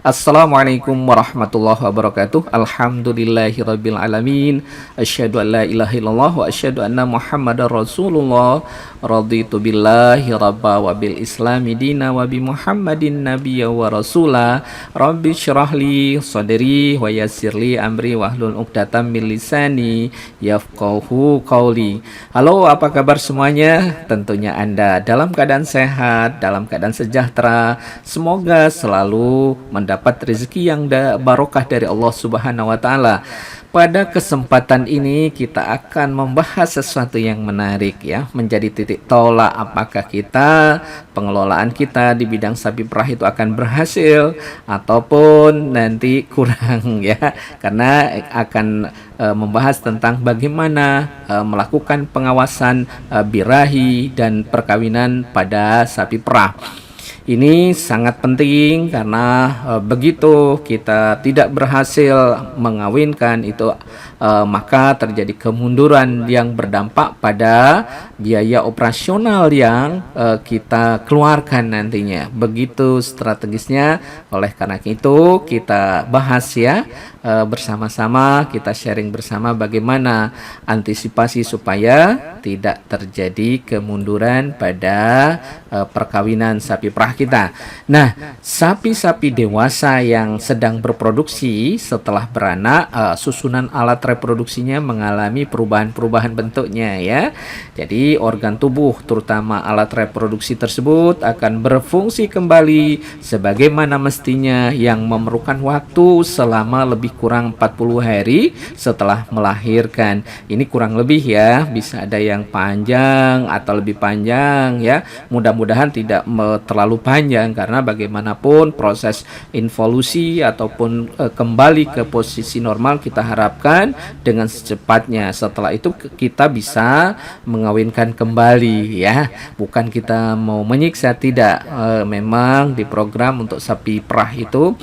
Assalamualaikum warahmatullahi wabarakatuh. Alhamdulillahirabbil alamin. Asyhadu an la ilaha illallah wa asyhadu anna Muhammadar Rasulullah. Raditu billahi rabba wa bil islami dina wa bi Muhammadin nabiyya wa rasula. Rabbi syrah li sadri wa yassir li amri wahlul 'uqdatam min lisani yafqahu qawli. Halo, apa kabar semuanya? Tentunya Anda dalam keadaan sehat, dalam keadaan sejahtera. Semoga selalu mendapat rezeki yang barokah dari Allah Subhanahu wa taala. Pada kesempatan ini kita akan membahas sesuatu yang menarik ya, menjadi titik tolak apakah pengelolaan kita di bidang sapi perah itu akan berhasil ataupun nanti kurang ya. Karena akan membahas tentang bagaimana melakukan pengawasan birahi dan perkawinan pada sapi perah. Ini sangat penting karena begitu kita tidak berhasil mengawinkan itu maka terjadi kemunduran yang berdampak pada biaya operasional yang kita keluarkan nantinya. Begitu strategisnya. Oleh karena itu kita bahas ya bersama-sama, kita sharing bersama bagaimana antisipasi supaya tidak terjadi kemunduran pada perkawinan sapi perah kita. Nah, sapi-sapi dewasa yang sedang berproduksi setelah beranak, susunan alat reproduksinya mengalami perubahan-perubahan bentuknya ya. Jadi organ tubuh terutama alat reproduksi tersebut akan berfungsi kembali sebagaimana mestinya, yang memerlukan waktu selama lebih kurang 40 hari setelah melahirkan. Ini kurang lebih ya, bisa ada yang panjang atau lebih panjang ya. Mudah-mudahan tidak terlalu panjang karena bagaimanapun proses involusi ataupun kembali ke posisi normal kita harapkan dengan secepatnya. Setelah itu kita bisa mengawinkan kembali ya. Bukan kita mau menyiksa, tidak. Memang diprogram untuk sapi perah itu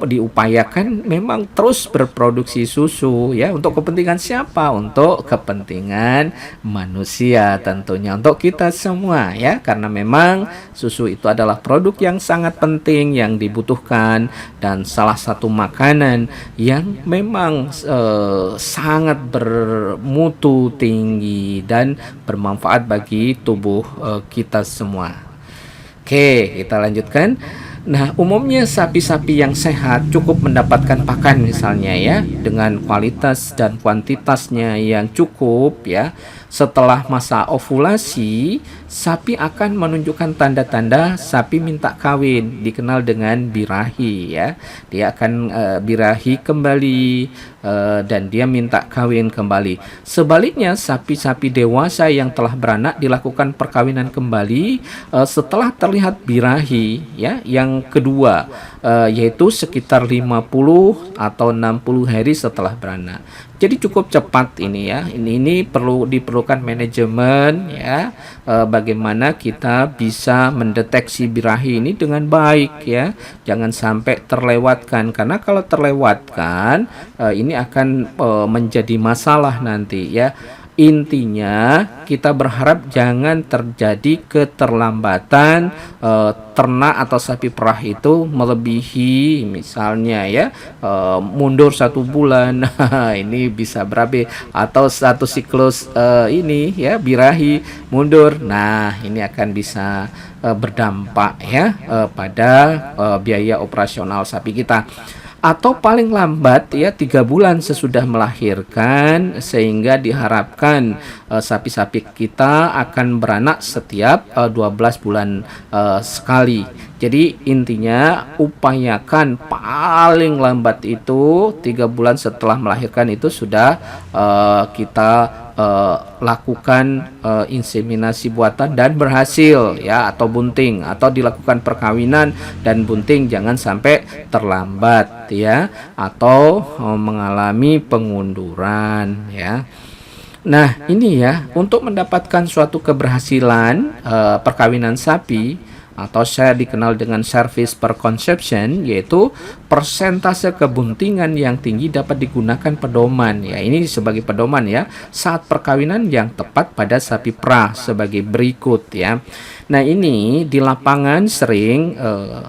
diupayakan memang terus berproduksi susu ya. Untuk kepentingan siapa? Untuk kepentingan manusia tentunya, untuk kita semua ya, karena memang susu itu adalah produk yang sangat penting yang dibutuhkan dan salah satu makanan yang memang sangat bermutu tinggi dan bermanfaat bagi tubuh kita semua. Oke, kita lanjutkan. Nah, umumnya sapi-sapi yang sehat cukup mendapatkan pakan misalnya ya, dengan kualitas dan kuantitasnya yang cukup ya. Setelah masa ovulasi, sapi akan menunjukkan tanda-tanda sapi minta kawin, dikenal dengan birahi ya. Dia akan birahi kembali dan dia minta kawin kembali. Sebaliknya, sapi-sapi dewasa yang telah beranak dilakukan perkawinan kembali setelah terlihat birahi ya, yang kedua, yaitu sekitar 50 atau 60 hari setelah beranak. Jadi cukup cepat ini ya. Ini diperlukan manajemen ya. Bagaimana kita bisa mendeteksi birahi ini dengan baik ya. Jangan sampai terlewatkan, karena kalau terlewatkan ini akan menjadi masalah nanti ya. Intinya kita berharap jangan terjadi keterlambatan ternak atau sapi perah itu melebihi misalnya ya, mundur 1 bulan. Ini bisa berabe, atau satu siklus ini ya birahi mundur. Nah, ini akan bisa berdampak ya pada biaya operasional sapi kita. Atau paling lambat ya 3 bulan sesudah melahirkan, sehingga diharapkan sapi-sapi kita akan beranak setiap 12 bulan sekali. Jadi intinya upayakan paling lambat itu 3 bulan setelah melahirkan itu sudah kita lakukan inseminasi buatan dan berhasil ya, atau bunting, atau dilakukan perkawinan dan bunting. Jangan sampai terlambat ya, atau mengalami pengunduran ya. Nah, ini ya, untuk mendapatkan suatu keberhasilan perkawinan sapi atau saya dikenal dengan service per conception, yaitu persentase kebuntingan yang tinggi dapat digunakan pedoman ya. Ini sebagai pedoman ya saat perkawinan yang tepat pada sapi perah sebagai berikut ya. Nah, ini di lapangan sering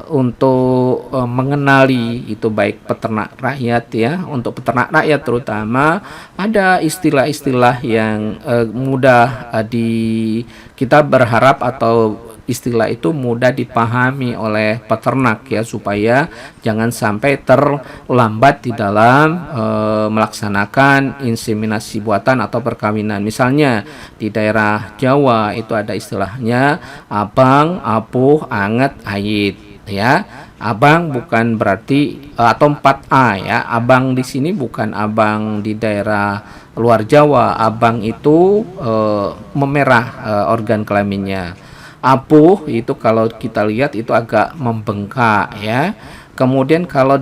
untuk mengenali itu baik peternak rakyat ya, untuk peternak rakyat terutama ada istilah-istilah yang mudah kita berharap atau istilah itu mudah dipahami oleh peternak ya, supaya jangan sampai terlambat di dalam melaksanakan inseminasi buatan atau perkawinan. Misalnya di daerah Jawa itu ada istilahnya abang, apuh, anget, ayit ya. Abang bukan berarti atau 4A ya. Abang di sini bukan abang di daerah luar Jawa. Abang itu memerah organ kelaminnya. Apuh itu kalau kita lihat itu agak membengkak ya. Kemudian kalau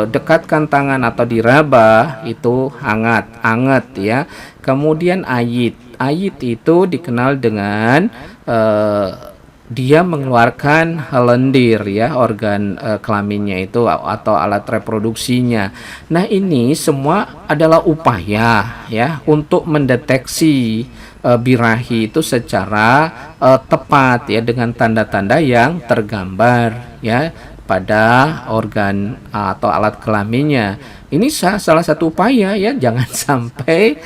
dekatkan tangan atau diraba itu hangat ya. Kemudian ayit itu dikenal dengan dia mengeluarkan lendir ya, organ kelaminnya itu atau alat reproduksinya. Nah, ini semua adalah upaya ya untuk mendeteksi birahi itu secara tepat ya, dengan tanda-tanda yang tergambar ya pada organ atau alat kelaminnya. Ini salah satu upaya ya, jangan sampai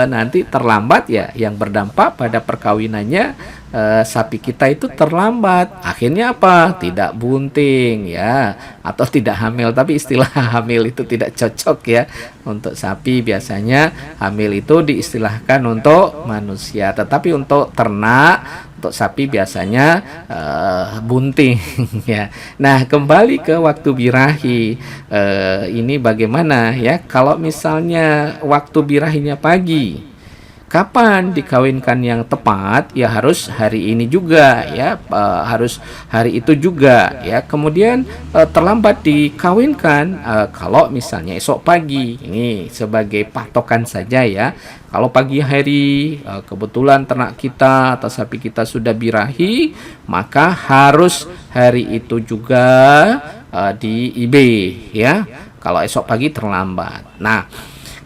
nanti terlambat ya, yang berdampak pada perkawinannya sapi kita itu terlambat. Akhirnya apa? Tidak bunting ya, atau tidak hamil. Tapi istilah hamil itu tidak cocok ya untuk sapi. Biasanya hamil itu diistilahkan untuk manusia, tetapi untuk ternak, untuk sapi biasanya bunting ya. Nah, kembali ke waktu birahi, ini bagaimana ya kalau misalnya waktu birahinya pagi? Kapan dikawinkan yang tepat? Ya harus hari ini juga ya, harus hari itu juga ya. Kemudian terlambat dikawinkan kalau misalnya esok pagi. Ini sebagai patokan saja ya. Kalau pagi hari kebetulan ternak kita atau sapi kita sudah birahi, maka harus hari itu juga di IB ya. Kalau esok pagi terlambat. Nah,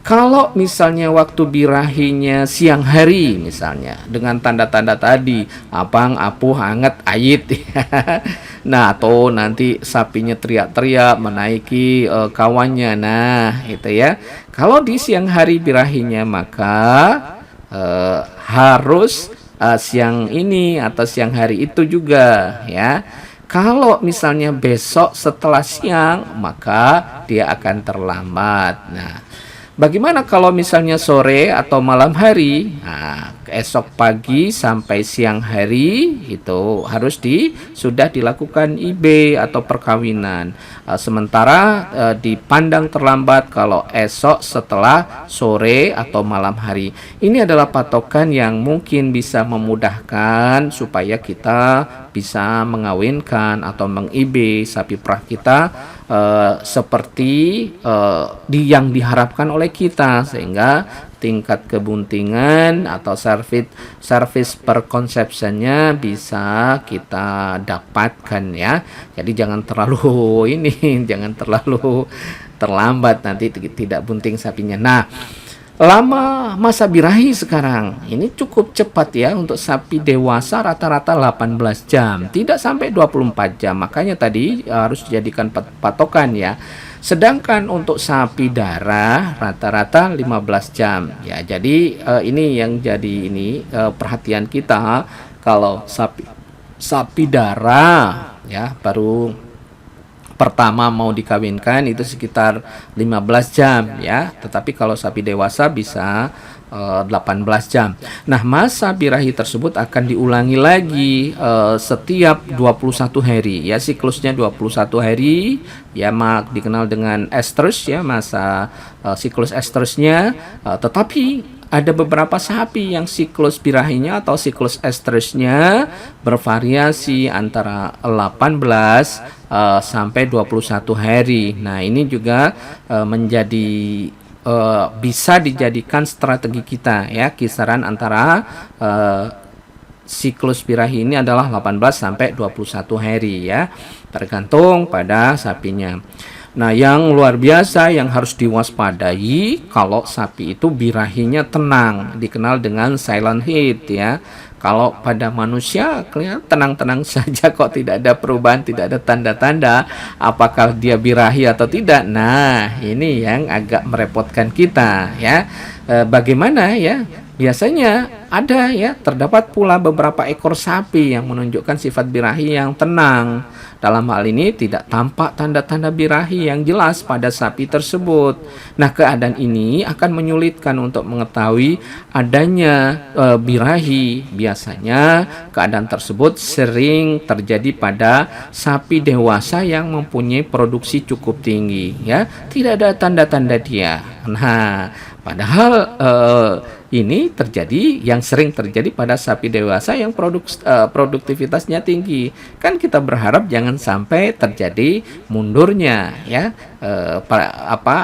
kalau misalnya waktu birahinya siang hari misalnya dengan tanda-tanda tadi abang, apuh, anget, ayit ya. Nah, atau nanti sapinya teriak-teriak menaiki kawannya. Nah, itu ya. Kalau di siang hari birahinya maka harus siang ini atau siang hari itu juga ya. Kalau misalnya besok setelah siang maka dia akan terlambat. Nah, bagaimana kalau misalnya sore atau malam hari? Nah, esok pagi sampai siang hari itu harus sudah dilakukan IB atau perkawinan. Sementara dipandang terlambat kalau esok setelah sore atau malam hari. Ini adalah patokan yang mungkin bisa memudahkan supaya kita bisa mengawinkan atau meng-IB sapi perah kita seperti yang diharapkan oleh kita, sehingga tingkat kebuntingan atau service perkonsepsinya bisa kita dapatkan ya. Jadi jangan terlalu jangan terlalu terlambat, nanti tidak bunting sapinya. Nah, lama masa birahi sekarang ini cukup cepat ya. Untuk sapi dewasa rata-rata 18 jam, tidak sampai 24 jam. Makanya tadi harus dijadikan patokan ya. Sedangkan untuk sapi darah rata-rata 15 jam ya. Jadi ini yang jadi perhatian kita. Kalau sapi darah ya baru pertama mau dikawinkan itu sekitar 15 jam ya. Tetapi kalau sapi dewasa bisa 18 jam. Nah, masa birahi tersebut akan diulangi lagi setiap 21 hari ya. Siklusnya 21 hari ya, dikenal dengan estrus ya, masa siklus estrusnya. Tetapi ada beberapa sapi yang siklus birahinya atau siklus estrusnya bervariasi antara 18 sampai 21 hari. Nah, ini juga bisa dijadikan strategi kita ya. Kisaran antara siklus birahi ini adalah 18 sampai 21 hari ya, tergantung pada sapinya. Nah, yang luar biasa yang harus diwaspadai kalau sapi itu birahinya tenang, dikenal dengan silent heat ya. Kalau pada manusia kelihatan tenang-tenang saja kok, tidak ada perubahan, tidak ada tanda-tanda apakah dia birahi atau tidak. Nah, ini yang agak merepotkan kita ya. Bagaimana ya? Biasanya ada ya, terdapat pula beberapa ekor sapi yang menunjukkan sifat birahi yang tenang. Dalam hal ini tidak tampak tanda-tanda birahi yang jelas pada sapi tersebut. Nah, keadaan ini akan menyulitkan untuk mengetahui adanya birahi. Biasanya keadaan tersebut sering terjadi pada sapi dewasa yang mempunyai produksi cukup tinggi ya. Tidak ada tanda-tanda dia. Nah, padahal ini yang sering terjadi pada sapi dewasa yang produktivitasnya tinggi. Kan kita berharap jangan sampai terjadi mundurnya ya,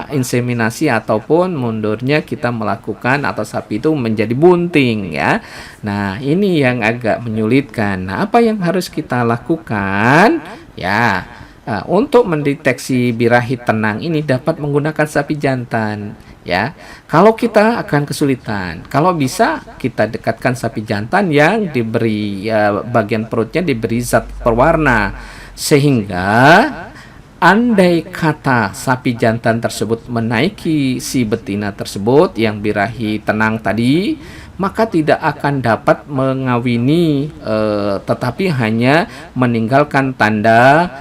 inseminasi ataupun mundurnya kita melakukan atau sapi itu menjadi bunting ya. Nah, ini yang agak menyulitkan. Nah, apa yang harus kita lakukan ya? Untuk mendeteksi birahi tenang ini dapat menggunakan sapi jantan ya. Kalau kita akan kesulitan, kalau bisa kita dekatkan sapi jantan yang diberi bagian perutnya diberi zat pewarna, sehingga andai kata sapi jantan tersebut menaiki si betina tersebut yang birahi tenang tadi, maka tidak akan dapat mengawini, tetapi hanya meninggalkan tanda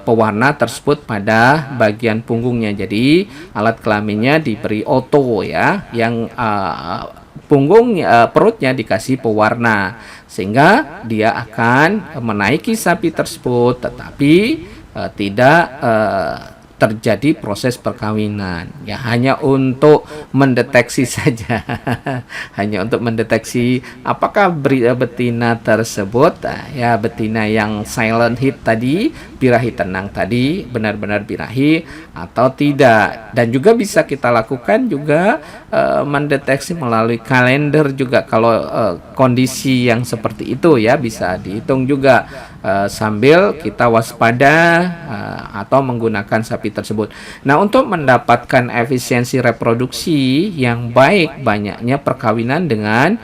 pewarna tersebut pada bagian punggungnya. Jadi alat kelaminnya diberi oto ya, yang perutnya dikasih pewarna, sehingga dia akan menaiki sapi tersebut, tetapi tidak terjadi proses perkawinan ya, hanya untuk mendeteksi saja hanya untuk mendeteksi apakah betina tersebut ya, betina yang silent hit tadi, birahi tenang tadi, benar-benar birahi atau tidak. Dan juga bisa kita lakukan juga mendeteksi melalui kalender juga kalau kondisi yang seperti itu ya, bisa dihitung juga sambil kita waspada atau menggunakan sapi tersebut. Nah, untuk mendapatkan efisiensi reproduksi yang baik, banyaknya perkawinan dengan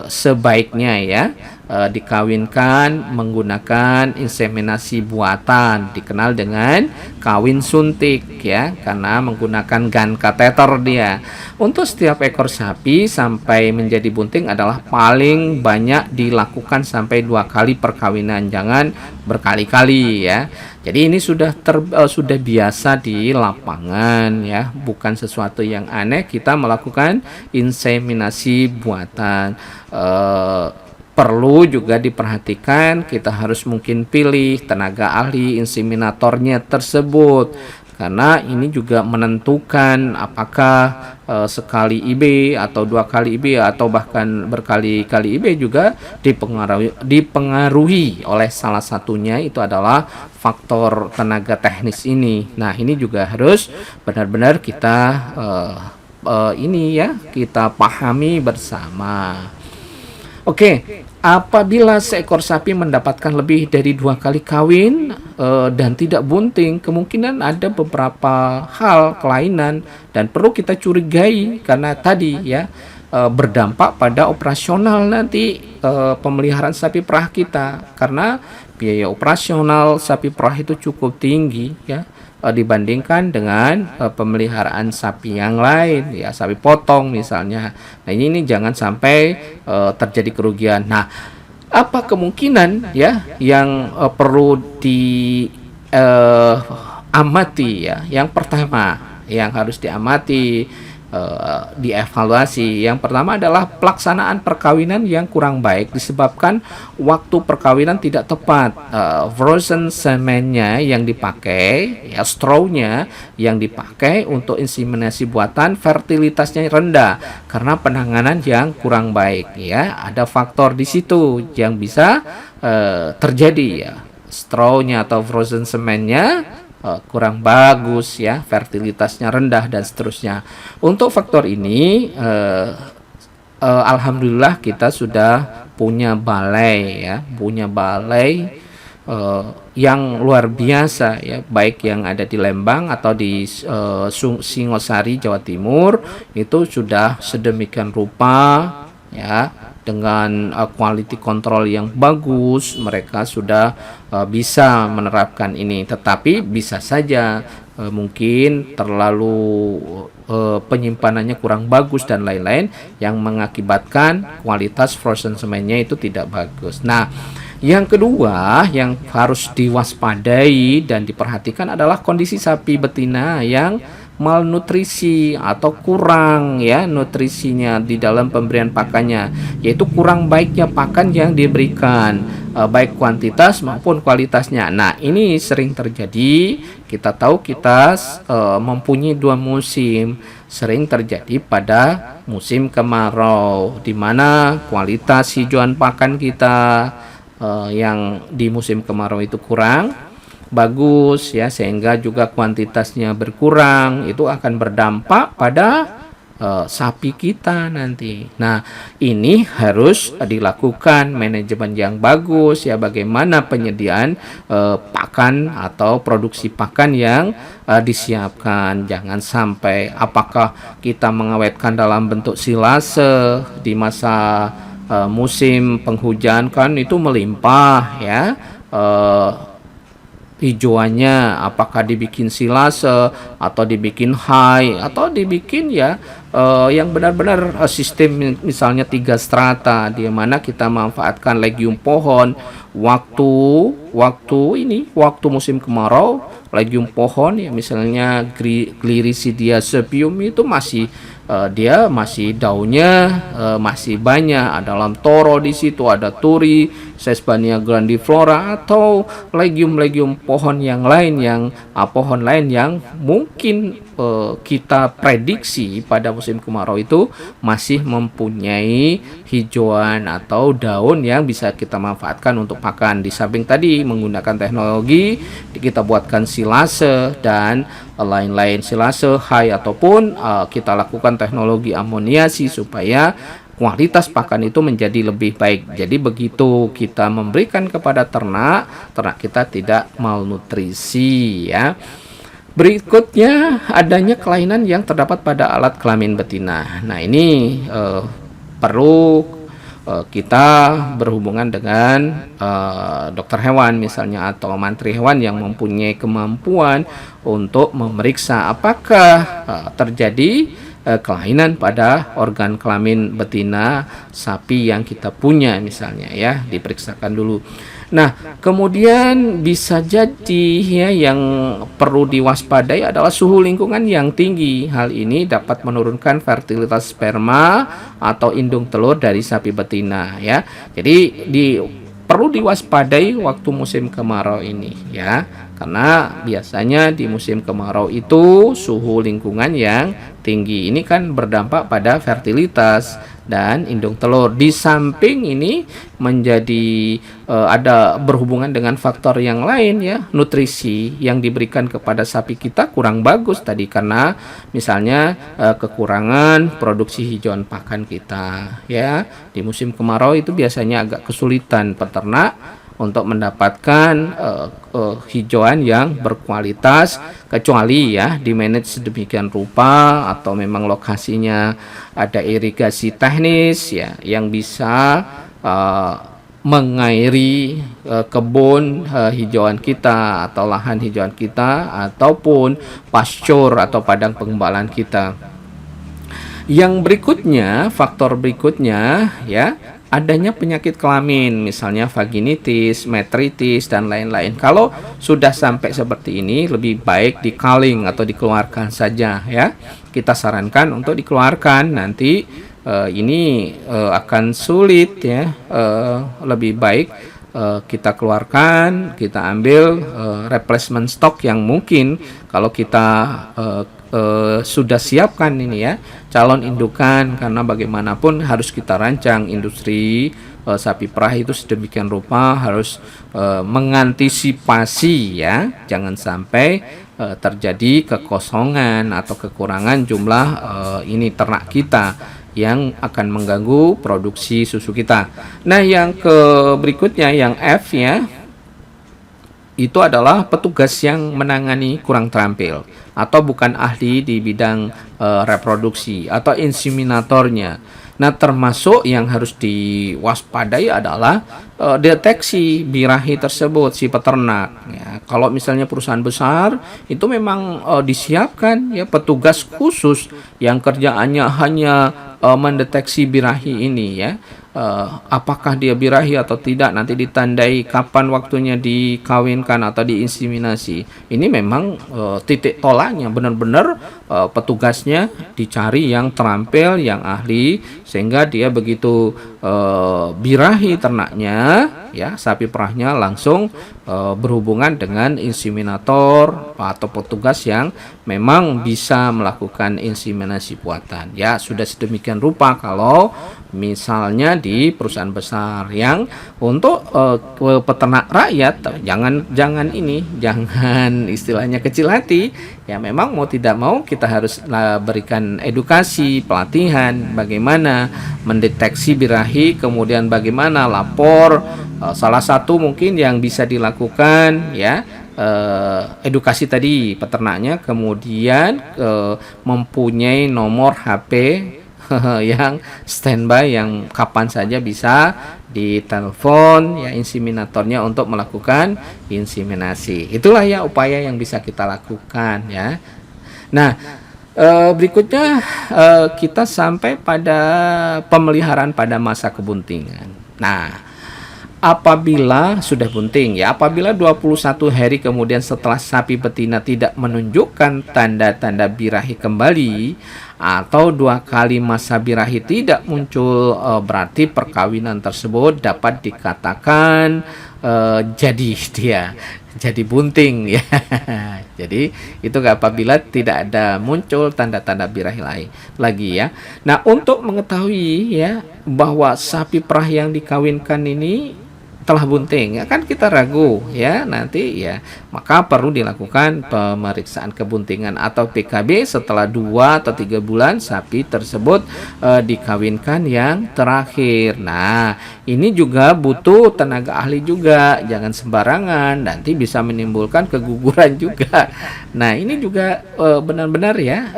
sebaiknya ya, dikawinkan menggunakan inseminasi buatan, dikenal dengan kawin suntik ya, karena menggunakan gun catheter dia. Untuk setiap ekor sapi sampai menjadi bunting adalah paling banyak dilakukan sampai 2 kali perkawinan, jangan berkali-kali ya. Jadi ini sudah biasa di lapangan ya, bukan sesuatu yang aneh kita melakukan inseminasi buatan. Perlu juga diperhatikan, kita harus mungkin pilih tenaga ahli inseminatornya tersebut, karena ini juga menentukan apakah sekali IB atau 2 kali IB atau bahkan berkali-kali IB juga dipengaruhi oleh salah satunya, itu adalah faktor tenaga teknis ini. Nah, ini juga harus benar-benar kita kita pahami bersama. Oke, apabila seekor sapi mendapatkan lebih dari 2 kali kawin dan tidak bunting, kemungkinan ada beberapa hal kelainan dan perlu kita curigai, karena tadi ya berdampak pada operasional nanti pemeliharaan sapi perah kita, karena biaya operasional sapi perah itu cukup tinggi ya, dibandingkan dengan pemeliharaan sapi yang lain ya, sapi potong misalnya. Nah, ini jangan sampai terjadi kerugian. Nah, apa kemungkinan ya yang perlu diamati ya? Yang pertama yang harus diamati, dievaluasi. Yang pertama adalah pelaksanaan perkawinan yang kurang baik disebabkan waktu perkawinan tidak tepat. Frozen semennya yang dipakai, ya strawnya yang dipakai untuk inseminasi buatan, fertilitasnya rendah karena penanganan yang kurang baik. Ya, ada faktor di situ yang bisa terjadi ya. Strawnya atau frozen semennya kurang bagus ya, fertilitasnya rendah dan seterusnya. Untuk faktor ini alhamdulillah kita sudah punya balai yang luar biasa ya, baik yang ada di Lembang atau di Singosari Jawa Timur, itu sudah sedemikian rupa ya dengan quality control yang bagus, mereka sudah bisa menerapkan ini. Tetapi bisa saja mungkin terlalu penyimpanannya kurang bagus dan lain-lain yang mengakibatkan kualitas frozen semennya itu tidak bagus. Nah, yang kedua yang harus diwaspadai dan diperhatikan adalah kondisi sapi betina yang malnutrisi atau kurang ya nutrisinya di dalam pemberian pakannya, yaitu kurang baiknya pakan yang diberikan, baik kuantitas maupun kualitasnya. Nah, ini sering terjadi. Kita tahu kita mempunyai dua musim. Sering terjadi pada musim kemarau, di mana kualitas hijauan pakan kita yang di musim kemarau itu kurang bagus ya, sehingga juga kuantitasnya berkurang. Itu akan berdampak pada sapi kita nanti. Nah, ini harus dilakukan manajemen yang bagus ya, bagaimana penyediaan pakan atau produksi pakan yang disiapkan. Jangan sampai apakah kita mengawetkan dalam bentuk silase di masa musim penghujan kan itu melimpah ya, hijauannya, apakah dibikin silase atau dibikin high atau dibikin ya yang benar-benar sistem misalnya 3 strata, di mana kita manfaatkan legium pohon waktu musim kemarau. Legium pohon ya misalnya Gliricidia sepium itu masih dia masih daunnya masih banyak, ada lamtoro di situ, ada turi, Sesbania grandiflora atau legium-legium pohon lain yang mungkin kita prediksi pada musim kemarau itu masih mempunyai hijauan atau daun yang bisa kita manfaatkan untuk pakan. Di samping tadi menggunakan teknologi, kita buatkan silase dan lain-lain, silase high ataupun kita lakukan teknologi amoniasi supaya kualitas pakan itu menjadi lebih baik. Jadi begitu kita memberikan kepada ternak kita tidak malnutrisi ya. Berikutnya adanya kelainan yang terdapat pada alat kelamin betina. Nah, ini perlu kita berhubungan dengan dokter hewan misalnya atau mantri hewan yang mempunyai kemampuan untuk memeriksa apakah terjadi kelainan pada organ kelamin betina sapi yang kita punya misalnya ya, diperiksakan dulu. Nah, kemudian bisa jadi ya yang perlu diwaspadai adalah suhu lingkungan yang tinggi. Hal ini dapat menurunkan fertilitas sperma atau indung telur dari sapi betina ya. Jadi perlu diwaspadai waktu musim kemarau ini ya. Karena biasanya di musim kemarau itu suhu lingkungan yang tinggi ini kan berdampak pada fertilitas dan indung telur. Di samping ini menjadi ada berhubungan dengan faktor yang lain ya, nutrisi yang diberikan kepada sapi kita kurang bagus tadi karena misalnya kekurangan produksi hijauan pakan kita ya. Di musim kemarau itu biasanya agak kesulitan peternak untuk mendapatkan hijauan yang berkualitas, kecuali ya di manage sedemikian rupa atau memang lokasinya ada irigasi teknis ya yang bisa mengairi kebun hijauan kita atau lahan hijauan kita ataupun pasture atau padang pengembalaan kita. Yang berikutnya, faktor berikutnya ya, adanya penyakit kelamin, misalnya vaginitis, metritis, dan lain-lain. Kalau sudah sampai seperti ini, lebih baik di-culling atau dikeluarkan saja ya. Kita sarankan untuk dikeluarkan, nanti ini akan sulit ya. Lebih baik kita keluarkan, kita ambil replacement stock yang mungkin kalau kita sudah siapkan ini ya calon indukan, karena bagaimanapun harus kita rancang industri sapi perah itu sedemikian rupa harus mengantisipasi ya, jangan sampai terjadi kekosongan atau kekurangan jumlah ini ternak kita yang akan mengganggu produksi susu kita. Nah, yang berikutnya yang F ya, itu adalah petugas yang menangani kurang terampil atau bukan ahli di bidang reproduksi atau inseminatornya. Nah, termasuk yang harus diwaspadai adalah deteksi birahi tersebut si peternak. Ya, kalau misalnya perusahaan besar itu memang disiapkan ya petugas khusus yang kerjaannya hanya mendeteksi birahi ini ya. Apakah dia birahi atau tidak, nanti ditandai kapan waktunya dikawinkan atau diinseminasi. Ini memang titik tolaknya benar-benar petugasnya dicari yang terampil, yang ahli, sehingga dia begitu birahi ternaknya ya, sapi perahnya langsung berhubungan dengan inseminator atau petugas yang memang bisa melakukan inseminasi buatan. Ya, sudah sedemikian rupa kalau misalnya di perusahaan besar. Yang untuk peternak rakyat jangan istilahnya kecil hati. Ya, memang mau tidak mau kita harus berikan edukasi, pelatihan bagaimana mendeteksi birahi, kemudian bagaimana lapor. Salah satu mungkin yang bisa dilakukan ya, edukasi tadi peternaknya, kemudian mempunyai nomor HP yang standby, yang kapan saja bisa ditelepon ya inseminatornya untuk melakukan inseminasi. Itulah ya upaya yang bisa kita lakukan ya. Nah, berikutnya kita sampai pada pemeliharaan pada masa kebuntingan. Nah, apabila sudah bunting ya, apabila 21 hari kemudian setelah sapi betina tidak menunjukkan tanda-tanda birahi kembali, atau 2 kali masa birahi tidak muncul, berarti perkawinan tersebut dapat dikatakan jadi bunting ya. Jadi itu apabila tidak ada muncul tanda-tanda birahi lagi ya. Nah, untuk mengetahui ya bahwa sapi perah yang dikawinkan ini telah bunting ya, kan kita ragu ya nanti ya, maka perlu dilakukan pemeriksaan kebuntingan atau PKB setelah 2 atau 3 bulan sapi tersebut dikawinkan yang terakhir. Nah, ini juga butuh tenaga ahli juga, jangan sembarangan, nanti bisa menimbulkan keguguran juga. Nah, ini juga benar-benar ya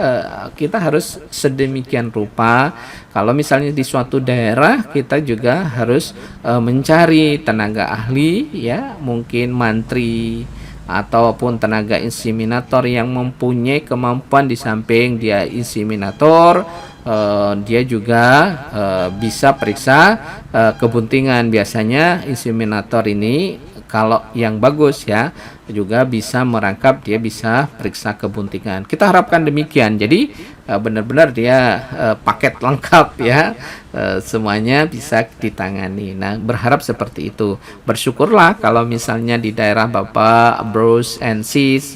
kita harus sedemikian rupa. Kalau misalnya di suatu daerah, kita juga harus mencari tenaga ahli ya, mungkin mantri ataupun tenaga inseminator yang mempunyai kemampuan, di samping dia inseminator, dia juga bisa periksa kebuntingan. Biasanya inseminator ini kalau yang bagus ya juga bisa merangkap, dia bisa periksa kebuntingan. Kita harapkan demikian. Jadi benar-benar dia paket lengkap ya, semuanya bisa ditangani. Nah, berharap seperti itu. Bersyukurlah kalau misalnya di daerah Bapak, bros and sis,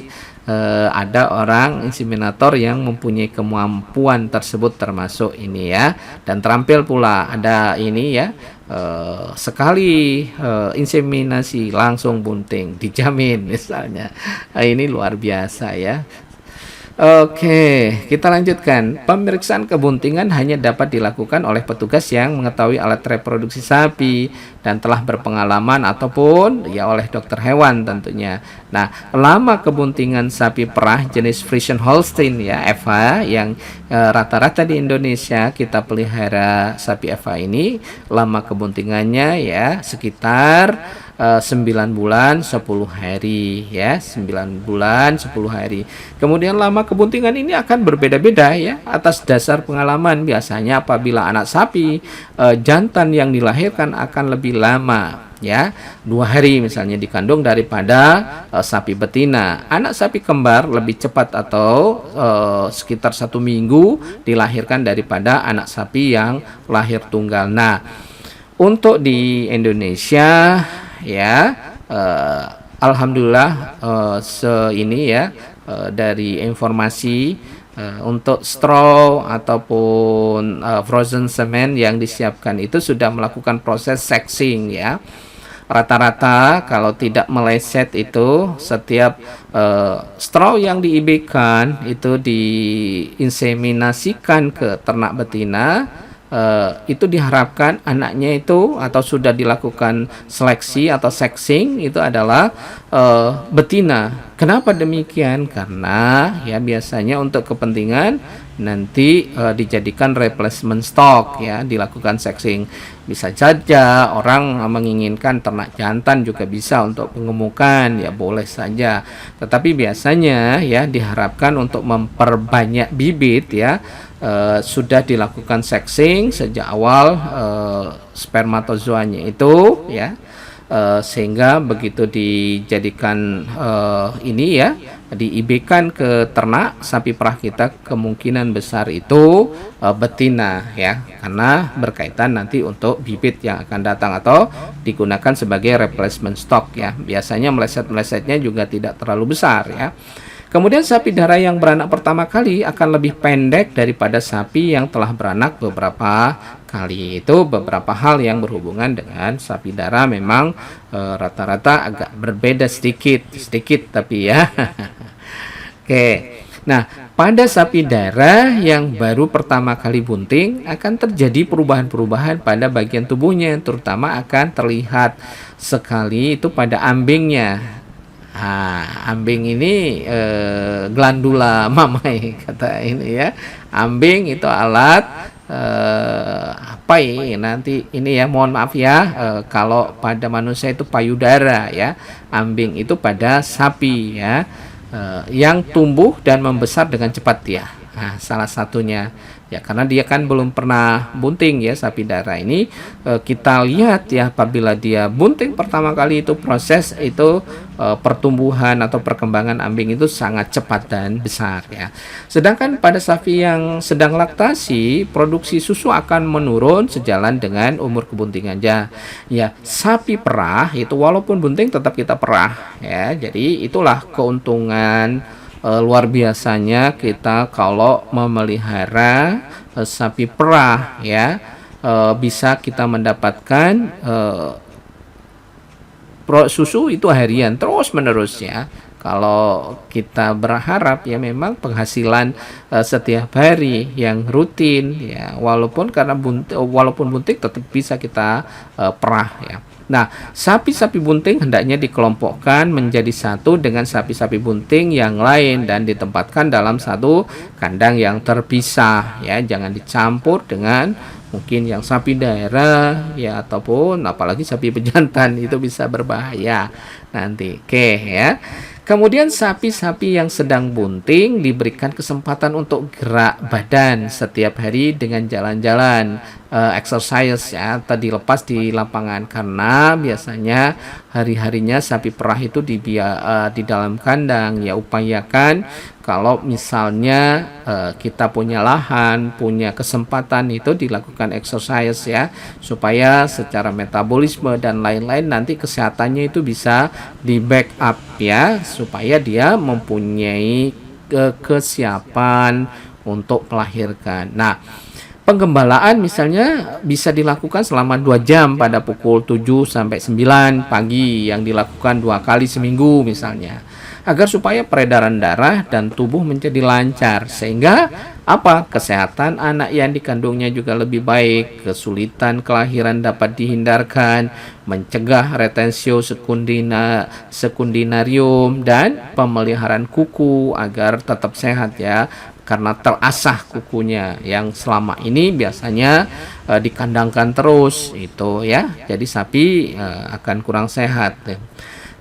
ada orang inseminator yang mempunyai kemampuan tersebut, termasuk ini ya, dan terampil pula. Ada ini ya, sekali inseminasi langsung bunting, dijamin misalnya. Ini luar biasa ya. Oke, kita lanjutkan. Pemeriksaan kebuntingan hanya dapat dilakukan oleh petugas yang mengetahui alat reproduksi sapi dan telah berpengalaman, ataupun ya oleh dokter hewan tentunya. Nah, lama kebuntingan sapi perah jenis Friesian Holstein ya, FH, yang rata-rata di Indonesia kita pelihara sapi FH ini, lama kebuntingannya ya sekitar 9 bulan 10 hari ya, 9 bulan 10 hari. Kemudian lama kebuntingan ini akan berbeda-beda ya atas dasar pengalaman. Biasanya apabila anak sapi jantan yang dilahirkan akan lebih lama ya, 2 hari misalnya dikandung daripada sapi betina. Anak sapi kembar lebih cepat atau sekitar 1 minggu dilahirkan daripada anak sapi yang lahir tunggal. Nah, untuk di Indonesia ya, alhamdulillah ini ya, dari informasi untuk straw ataupun frozen semen yang disiapkan itu sudah melakukan proses sexing ya. Rata-rata kalau tidak meleset itu setiap straw yang diibkan itu diinseminasikan ke ternak betina itu diharapkan anaknya itu atau sudah dilakukan seleksi atau sexing itu adalah betina. Kenapa demikian? Karena ya biasanya untuk kepentingan nanti dijadikan replacement stock ya, dilakukan sexing. Bisa saja orang menginginkan ternak jantan juga bisa untuk pengemukan, ya boleh saja. Tetapi biasanya ya diharapkan untuk memperbanyak bibit ya, sudah dilakukan sexing sejak awal spermatozoanya itu ya. Sehingga begitu dijadikan ini ya, diibkan ke ternak sapi perah kita, kemungkinan besar itu betina ya, karena berkaitan nanti untuk bibit yang akan datang atau digunakan sebagai replacement stock ya. Biasanya meleset-melesetnya juga tidak terlalu besar ya. Kemudian sapi darah yang beranak pertama kali akan lebih pendek daripada sapi yang telah beranak beberapa kali. Itu beberapa hal yang berhubungan dengan sapi darah, memang rata-rata agak berbeda sedikit tapi ya. Oke. Nah, pada sapi darah yang baru pertama kali bunting akan terjadi perubahan-perubahan pada bagian tubuhnya, terutama akan terlihat sekali itu pada ambingnya. Ambing ini glandula mamai kata ini ya. Ambing itu alat apa ya nanti ini ya, mohon maaf ya, kalau pada manusia itu payudara ya. Ambing itu pada sapi ya, yang tumbuh dan membesar dengan cepat ya. Salah satunya ya, karena dia kan belum pernah bunting ya sapi darah ini. Kita lihat ya, apabila dia bunting pertama kali itu proses itu pertumbuhan atau perkembangan ambing itu sangat cepat dan besar ya. Sedangkan pada sapi yang sedang laktasi, produksi susu akan menurun sejalan dengan umur kebuntingannya. Ya, sapi perah itu walaupun bunting tetap kita perah ya. Jadi itulah keuntungan luar biasanya kita kalau memelihara sapi perah ya, bisa kita mendapatkan susu itu harian terus menerus ya. Kalau kita berharap ya memang penghasilan setiap hari yang rutin ya, walaupun bunting tetap bisa kita perah ya. Nah, sapi-sapi bunting hendaknya dikelompokkan menjadi satu dengan sapi-sapi bunting yang lain dan ditempatkan dalam satu kandang yang terpisah ya, jangan dicampur dengan mungkin yang sapi daerah ya, ataupun apalagi sapi pejantan, itu bisa berbahaya nanti. Oke ya. Kemudian sapi-sapi yang sedang bunting diberikan kesempatan untuk gerak badan setiap hari dengan jalan-jalan, exercise ya, tadi lepas di lapangan, karena biasanya hari-harinya sapi perah itu di dalam kandang ya. Upayakan kalau misalnya kita punya lahan, punya kesempatan, itu dilakukan exercise ya, supaya secara metabolisme dan lain-lain nanti kesehatannya itu bisa di backup ya, supaya dia mempunyai kesiapan untuk melahirkan. Nah, penggembalaan misalnya bisa dilakukan selama 2 jam pada pukul 7 sampai 9 pagi, yang dilakukan 2 kali seminggu misalnya, agar supaya peredaran darah dan tubuh menjadi lancar, sehingga kesehatan anak yang dikandungnya juga lebih baik, kesulitan kelahiran dapat dihindarkan, mencegah retensio sekundinarium, dan pemeliharaan kuku agar tetap sehat ya, karena terasah kukunya yang selama ini biasanya dikandangkan terus itu ya, jadi sapi akan kurang sehat.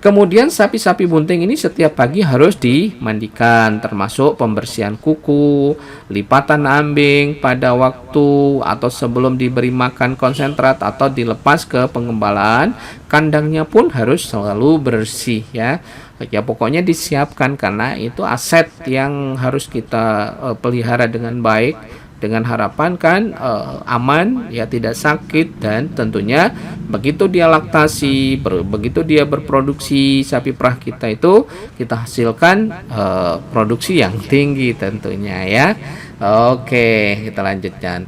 Kemudian sapi-sapi bunting ini setiap pagi harus dimandikan, termasuk pembersihan kuku, lipatan ambing pada waktu atau sebelum diberi makan konsentrat atau dilepas ke penggembalaan. Kandangnya pun harus selalu bersih ya. Ya pokoknya disiapkan, karena itu aset yang harus kita pelihara dengan baik, dengan harapan kan aman ya, tidak sakit, dan tentunya begitu dia laktasi, begitu dia berproduksi sapi perah kita itu, kita hasilkan produksi yang tinggi tentunya ya. Oke, kita lanjutkan.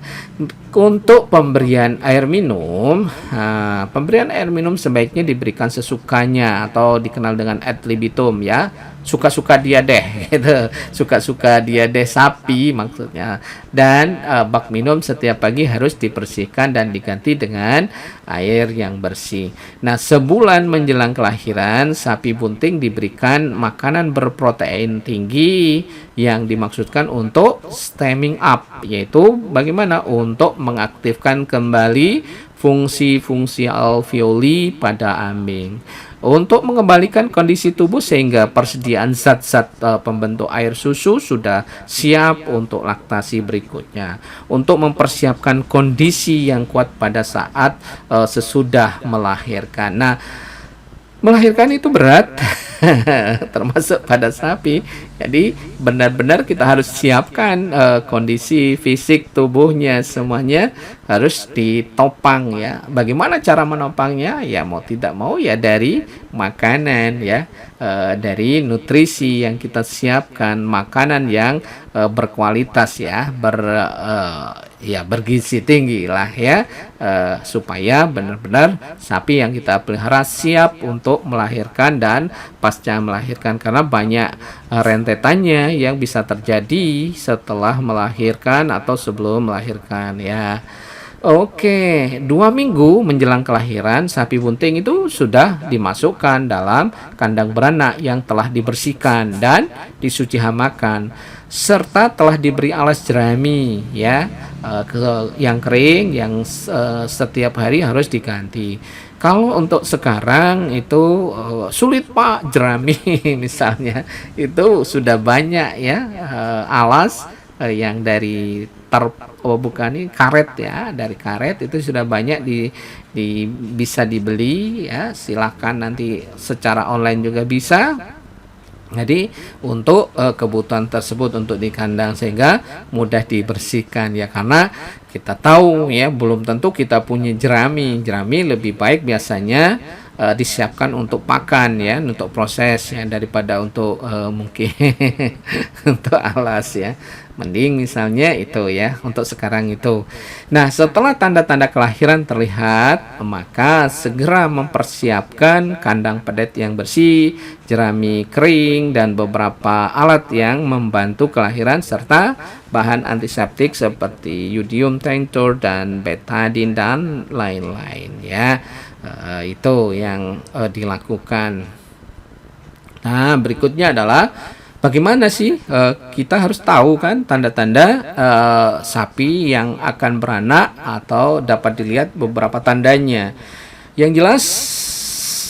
Untuk pemberian air minum, pemberian air minum sebaiknya diberikan sesukanya atau dikenal dengan ad libitum ya. suka-suka dia deh gitu, suka-suka dia deh sapi maksudnya. Dan bak minum setiap pagi harus dibersihkan dan diganti dengan air yang bersih. Nah, sebulan menjelang kelahiran sapi bunting diberikan makanan berprotein tinggi yang dimaksudkan untuk stemming up, yaitu bagaimana untuk mengaktifkan kembali fungsi-fungsi alveoli pada ambing untuk mengembalikan kondisi tubuh sehingga persediaan zat-zat pembentuk air susu sudah siap untuk laktasi berikutnya, untuk mempersiapkan kondisi yang kuat pada saat sesudah melahirkan. Nah, melahirkan itu berat, termasuk pada sapi. Jadi benar-benar kita harus siapkan kondisi fisik tubuhnya, semuanya harus ditopang ya. Bagaimana cara menopangnya? Ya mau tidak mau ya dari makanan ya, dari nutrisi yang kita siapkan, makanan yang berkualitas ya, ya bergizi tinggi lah ya, supaya benar-benar sapi yang kita pelihara siap untuk melahirkan dan pasca melahirkan, karena banyak rentetannya yang bisa terjadi setelah melahirkan atau sebelum melahirkan ya. Oke, 2 minggu menjelang kelahiran, sapi bunting itu sudah dimasukkan dalam kandang beranak yang telah dibersihkan dan disuci hamakan, serta telah diberi alas jerami ya, yang kering, yang setiap hari harus diganti. Kalau untuk sekarang itu sulit Pak, jerami misalnya itu sudah banyak ya, alas yang dari bukan ini karet ya, dari karet itu sudah banyak bisa dibeli ya, silakan nanti secara online juga bisa. Jadi untuk kebutuhan tersebut untuk di kandang sehingga mudah dibersihkan ya, karena kita tahu ya belum tentu kita punya jerami. Jerami lebih baik biasanya disiapkan untuk pakan ya, untuk proses ya, daripada untuk mungkin untuk alas ya. Mending misalnya itu ya untuk sekarang itu. Nah, setelah tanda-tanda kelahiran terlihat, maka segera mempersiapkan kandang pedet yang bersih, jerami kering, dan beberapa alat yang membantu kelahiran serta bahan antiseptik seperti iodium tincture dan betadine dan lain-lain ya. Itu yang dilakukan. Nah, berikutnya adalah bagaimana sih kita harus tahu kan tanda-tanda sapi yang akan beranak, atau dapat dilihat beberapa tandanya. Yang jelas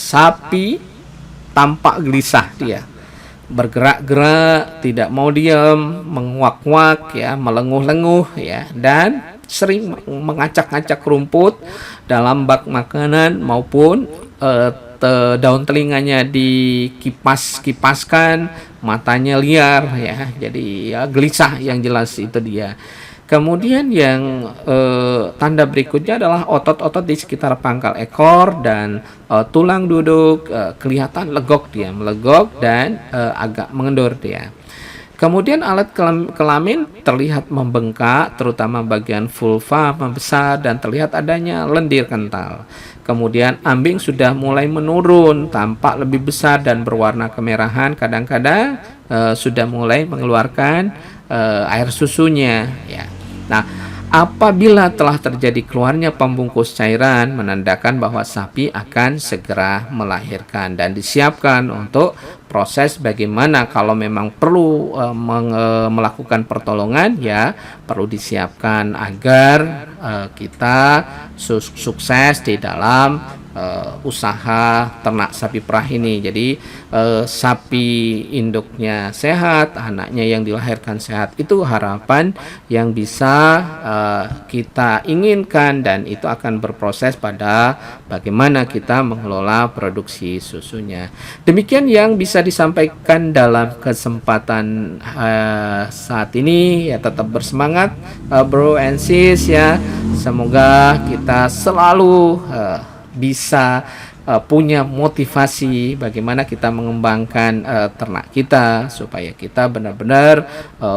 sapi tampak gelisah, dia bergerak-gerak, tidak mau diam, menguak-nguak ya, melenguh-lenguh ya, dan sering mengacak-ngacak rumput dalam bak makanan maupun daun telinganya dikipaskan, matanya liar ya, jadi ya gelisah, yang jelas itu dia. Kemudian yang tanda berikutnya adalah otot-otot di sekitar pangkal ekor dan tulang duduk kelihatan legok, dia melegok dan agak mengendur dia. Kemudian alat kelamin terlihat membengkak, terutama bagian vulva membesar dan terlihat adanya lendir kental. Kemudian ambing sudah mulai menurun, tampak lebih besar dan berwarna kemerahan, kadang-kadang sudah mulai mengeluarkan air susunya ya. Nah, apabila telah terjadi keluarnya pembungkus cairan, menandakan bahwa sapi akan segera melahirkan dan disiapkan untuk proses bagaimana kalau memang perlu melakukan pertolongan ya, perlu disiapkan agar kita sukses di dalam usaha ternak sapi perah ini. Jadi sapi induknya sehat, anaknya yang dilahirkan sehat, itu harapan yang bisa kita inginkan, dan itu akan berproses pada bagaimana kita mengelola produksi susunya. Demikian yang bisa disampaikan dalam kesempatan saat ini ya. Tetap bersemangat bro and sis ya, semoga kita selalu bisa punya motivasi bagaimana kita mengembangkan ternak kita supaya kita benar-benar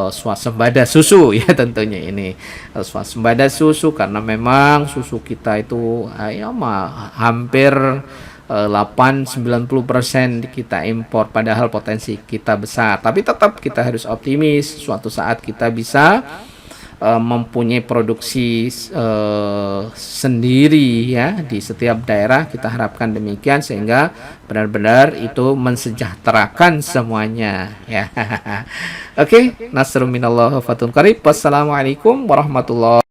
swasembada susu ya, tentunya ini swasembada susu, karena memang susu kita itu ya hampir 8-90% kita impor, padahal potensi kita besar. Tapi tetap kita harus optimis, suatu saat kita bisa mempunyai produksi sendiri ya di setiap daerah. Kita harapkan demikian sehingga benar-benar itu mensejahterakan semuanya ya. Oke, nasrun minallah wa fatun qarib. Wassalamualaikum warahmatullahi